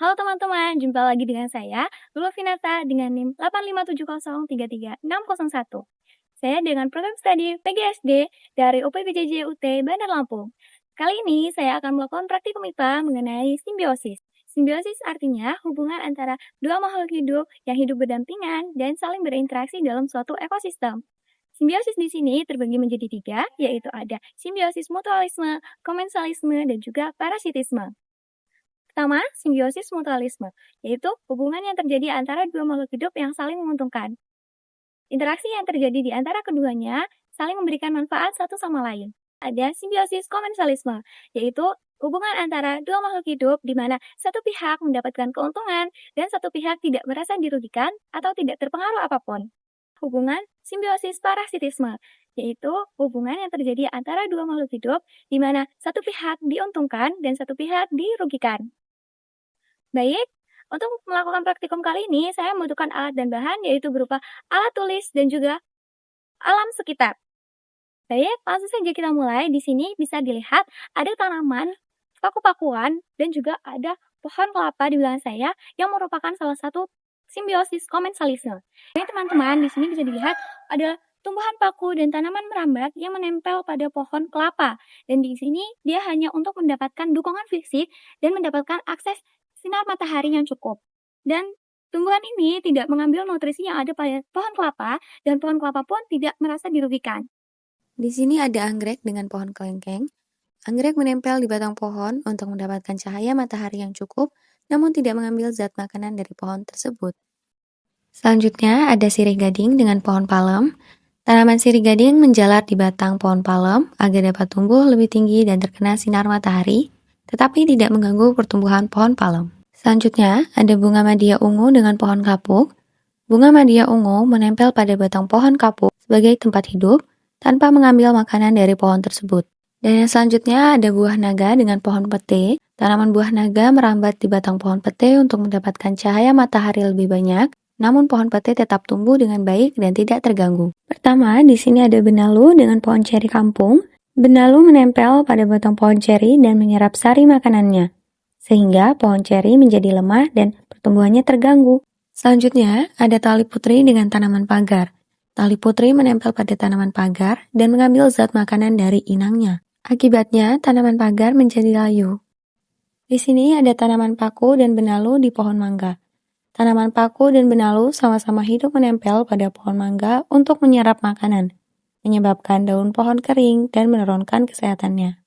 Halo teman-teman, jumpa lagi dengan saya, Lulu Finata dengan NIM 857033601. Saya dengan program studi PGSD dari UPBJJ UT Bandar Lampung. Kali ini saya akan melakukan praktikum IPA mengenai simbiosis. Simbiosis artinya hubungan antara dua makhluk hidup yang hidup berdampingan dan saling berinteraksi dalam suatu ekosistem. Simbiosis di sini terbagi menjadi tiga, yaitu ada simbiosis mutualisme, komensalisme, dan juga parasitisme. Pertama, simbiosis mutualisme, yaitu hubungan yang terjadi antara dua makhluk hidup yang saling menguntungkan. Interaksi yang terjadi di antara keduanya saling memberikan manfaat satu sama lain. Ada simbiosis komensalisme, yaitu hubungan antara dua makhluk hidup di mana satu pihak mendapatkan keuntungan dan satu pihak tidak merasa dirugikan atau tidak terpengaruh apapun. Hubungan simbiosis parasitisme, yaitu hubungan yang terjadi antara dua makhluk hidup di mana satu pihak diuntungkan dan satu pihak dirugikan. Baik, untuk melakukan praktikum kali ini, saya membutuhkan alat dan bahan, yaitu berupa alat tulis dan juga alam sekitar. Baik, langsung saja kita mulai. Di sini bisa dilihat ada tanaman, paku-pakuan, dan juga ada pohon kelapa di belakang saya yang merupakan salah satu simbiosis komensalisme. Jadi teman-teman, di sini bisa dilihat ada tumbuhan paku dan tanaman merambat yang menempel pada pohon kelapa. Dan di sini dia hanya untuk mendapatkan dukungan fisik dan mendapatkan akses sinar matahari yang cukup. Dan tumbuhan ini tidak mengambil nutrisi yang ada pada pohon kelapa dan pohon kelapa pun tidak merasa dirugikan. Di sini ada anggrek dengan pohon kelengkeng. Anggrek menempel di batang pohon untuk mendapatkan cahaya matahari yang cukup, namun tidak mengambil zat makanan dari pohon tersebut. Selanjutnya ada sirih gading dengan pohon palem. Tanaman sirih gading menjalar di batang pohon palem agar dapat tumbuh lebih tinggi dan terkena sinar matahari, tetapi tidak mengganggu pertumbuhan pohon palem. Selanjutnya ada bunga madya ungu dengan pohon kapuk. Bunga madya ungu menempel pada batang pohon kapuk sebagai tempat hidup, tanpa mengambil makanan dari pohon tersebut. Dan yang selanjutnya ada buah naga dengan pohon pete. Tanaman buah naga merambat di batang pohon pete untuk mendapatkan cahaya matahari lebih banyak, namun pohon pete tetap tumbuh dengan baik dan tidak terganggu. Pertama, di sini ada benalu dengan pohon ceri kampung. Benalu menempel pada batang pohon ceri dan menyerap sari makanannya, sehingga pohon ceri menjadi lemah dan pertumbuhannya terganggu. Selanjutnya, ada tali putri dengan tanaman pagar. Tali putri menempel pada tanaman pagar dan mengambil zat makanan dari inangnya. Akibatnya, tanaman pagar menjadi layu. Di sini ada tanaman paku dan benalu di pohon mangga. Tanaman paku dan benalu sama-sama hidup menempel pada pohon mangga untuk menyerap makanan, menyebabkan daun pohon kering dan menurunkan kesehatannya.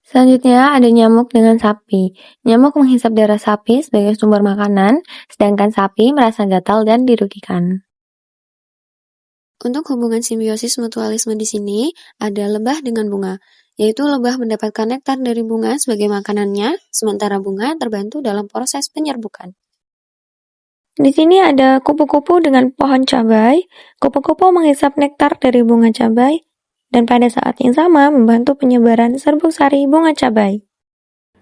Selanjutnya ada nyamuk dengan sapi. Nyamuk menghisap darah sapi sebagai sumber makanan, sedangkan sapi merasa gatal dan dirugikan. Untuk hubungan simbiosis mutualisme di sini ada lebah dengan bunga, yaitu lebah mendapatkan nektar dari bunga sebagai makanannya, sementara bunga terbantu dalam proses penyerbukan. Di sini ada kupu-kupu dengan pohon cabai. Kupu-kupu menghisap nektar dari bunga cabai, dan pada saat yang sama membantu penyebaran serbuk sari bunga cabai.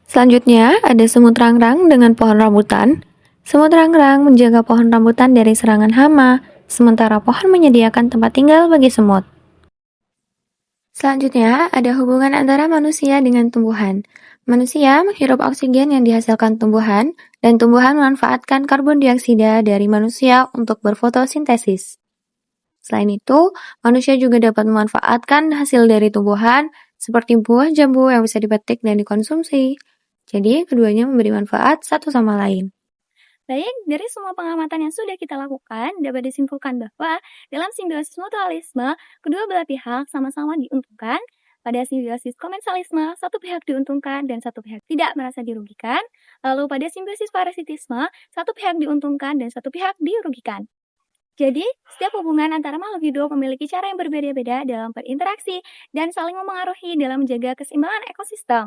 Selanjutnya ada semut rangrang dengan pohon rambutan. Semut rangrang menjaga pohon rambutan dari serangan hama, sementara pohon menyediakan tempat tinggal bagi semut. Selanjutnya ada hubungan antara manusia dengan tumbuhan. Manusia menghirup oksigen yang dihasilkan tumbuhan, dan tumbuhan memanfaatkan karbon dioksida dari manusia untuk berfotosintesis. Selain itu, manusia juga dapat memanfaatkan hasil dari tumbuhan seperti buah jambu yang bisa dipetik dan dikonsumsi. Jadi, keduanya memberi manfaat satu sama lain. Baik, dari semua pengamatan yang sudah kita lakukan, dapat disimpulkan bahwa dalam simbiosis mutualisme, kedua belah pihak sama-sama diuntungkan. Pada simbiosis komensalisme, satu pihak diuntungkan dan satu pihak tidak merasa dirugikan. Lalu pada simbiosis parasitisme, satu pihak diuntungkan dan satu pihak dirugikan. Jadi, setiap hubungan antara makhluk hidup memiliki cara yang berbeda-beda dalam berinteraksi dan saling memengaruhi dalam menjaga keseimbangan ekosistem.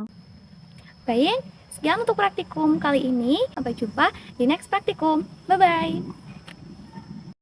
Baik, sekian untuk praktikum kali ini. Sampai jumpa di next praktikum. Bye-bye.